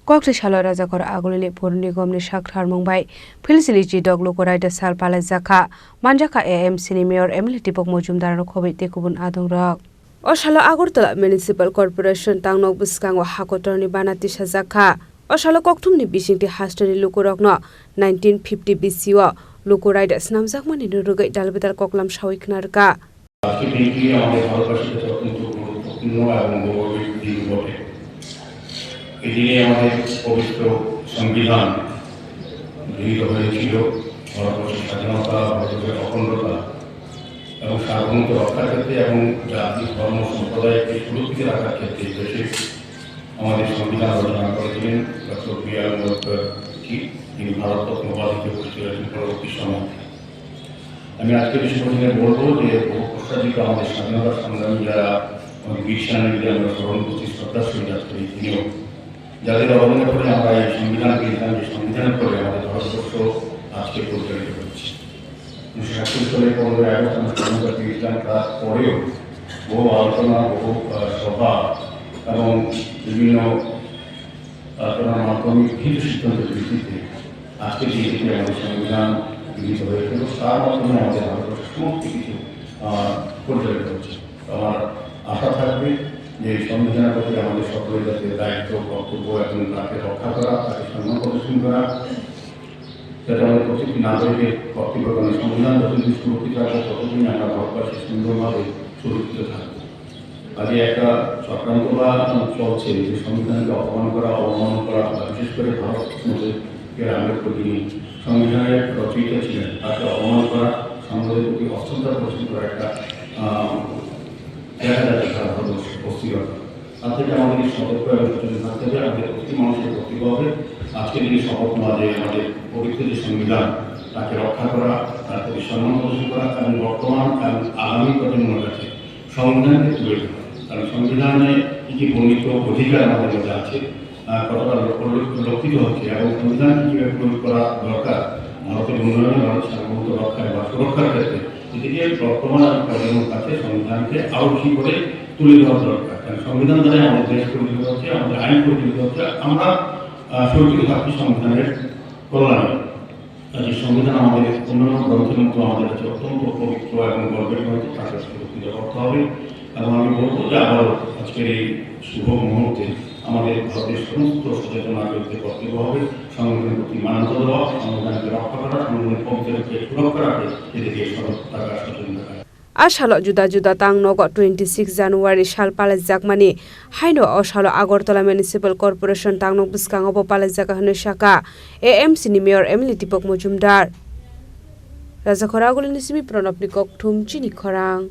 Kokri Shalo Rajakor Agulili Purni Gomni Shakhar Mumbai Filsilichi Doglo Koraida Sal Palazaka Manjaka AM Senior Emily Tipok Mojumdar Khobi Tekubun Adong Rock Oshalo Agurtala Municipal Corporation Tangnok Buskang Hakotorni Banati Shazaka Oshalo Koktumni Bishingti Hastari Lukurokno 1950 BCO Lukoraida Snamzakmani Nurugai Dalbetal Koklam Shawik Narka এদিনে আমাদের পবিত্র সংবিধান গৃহীত হয়েছিল ভারতবর্ষের স্বাধীনতা ভারতের অখণ্ডতা এবং সার্বভৌমত্ব রক্ষার ক্ষেত্রে এবং জাতি ধর্ম সম্প্রদায়কে সুরক্ষিত রাখার ক্ষেত্রে দেশে আমাদের সংবিধান রচনা করেছিলেন ডক্টর বি.আর. আম্বেদকর যিনি ভারতরত্ন উপাধিতে ভূষিত হয়েছেন পরবর্তী সময়। আমি আজকে বেশি পরিমাণে বলবো যে বহু প্রস্তাবিত আমাদের স্বাধীনতা সংগ্রামী যারা আমাদের বীর সেনানীদের আমরা স্মরণ করছি শ্রদ্ধার সহিত আজকে এই দিনেও যাদের অবদানের ফলে আমরা এই সংবিধান পেয়েছিলাম যে সংবিধানের ফলে আমাদের ভারতবর্ষ আজকে পরিচালিত হচ্ছে 1971 সালে 15ই আগস্ট আমরা স্বাধীনতা পেয়েছিলাম। তারপরেও বহু আলোচনা বহু সভা এবং বিভিন্ন আলোচনার মাধ্যমে বিভিন্ন সিদ্ধান্তের ভিত্তিতে আজকে যে আমাদের সংবিধান গৃহীত হয়েছিল তার মাধ্যমে আমাদের ভারতবর্ষের সমস্ত কিছু পরিচালিত হচ্ছে। আমার আশা থাকবে যে সংবিধানের প্রতি আমাদের সকলের যাতে দায়িত্ব কর্তব্য এবং তাকে রক্ষা করা তাকে সম্মান প্রদর্শন করা যাতে আমাদের প্রত্যেকটি নাগরিকের কর্তব্য এবং সংবিধান যতদিন সুরক্ষিত রাখবো ততদিন আমরা ভারতবাসী সুন্দরভাবে সুরক্ষিত থাকবো। আজকে একটা চক্রান্ত বা চলছে যে সংবিধানকে অপমান করা অবমান করা বিশেষ করে ভারতের আম্বেদকর যিনি সংবিধানের রচয়িতা ছিলেন তাকে অপমান করা সংবিধানের প্রতি অশ্রদ্ধা প্রদর্শন করা একটা দেখা যাচ্ছে সারা ভারতবর্ষের অস্থিরতা। তার থেকে আমাদের সতর্ক এবং সচেতন থাকতে হবে। আমাদের প্রতি মানুষের কর্তব্য হবে আজকে দিনে শপথ নেওয়া যে আমাদের পবিত্র যে সংবিধান তাকে রক্ষা করা তার প্রতি সম্মান প্রদর্শন করা এবং বর্তমান এবং আগামী প্রজন্মের কাছে সংবিধানকে তুলে ধরা। কারণ সংবিধানে কী কী বর্ণিত অধিকার আমাদের মধ্যে আছে কতটা লক্ষিত হচ্ছে এবং সংবিধান কীভাবে প্রয়োগ করা দরকার ভারতের উন্নয়নে ভারতের সার্বভৌমত্ব রক্ষায় বা সুরক্ষার ক্ষেত্রে এদিকে বর্তমান প্রজন্মের কাছে সংবিধানকে আরও বেশি করে তুলে ধরা দরকার। কারণ সংবিধান দ্বারা আমাদের দেশ পরিচালিত হচ্ছে আমাদের আইন পরিচালিত হচ্ছে আমরা সুরক্ষিত থাকছি সংবিধানের কল্যাণে। কাজে সংবিধান আমাদের অন্যান্য গ্রন্থের মতো আমাদের কাছে অত্যন্ত পবিত্র এবং গর্বের গ্রন্থ তাকে সুরক্ষিত করতে হবে। এবং আমি বলবো যে আবারও আজকের এই শুভ মুহূর্তে আমাদের ভারতের সমস্ত সচেতন নাগরিকদের কর্তব্য হবে সংবিধানের প্রতি মান্যতা দেওয়া সংবিধানকে রক্ষা করা সংবিধানের পবিত্রকে সুরক্ষা রাখে এদিকে সতর্ক থাকা সচেতন থাকা। Ashalo Juda Juda Tangnogo 26 January Shal Palazakmani Haino Oshalo Agortala Municipal Corporation Tangnok Buskang Obo Palazaka Hanushaka AM Senior Emily Tipok Mojumdar Razakoragul Nisimi Pronopnikok Tum Chini Korang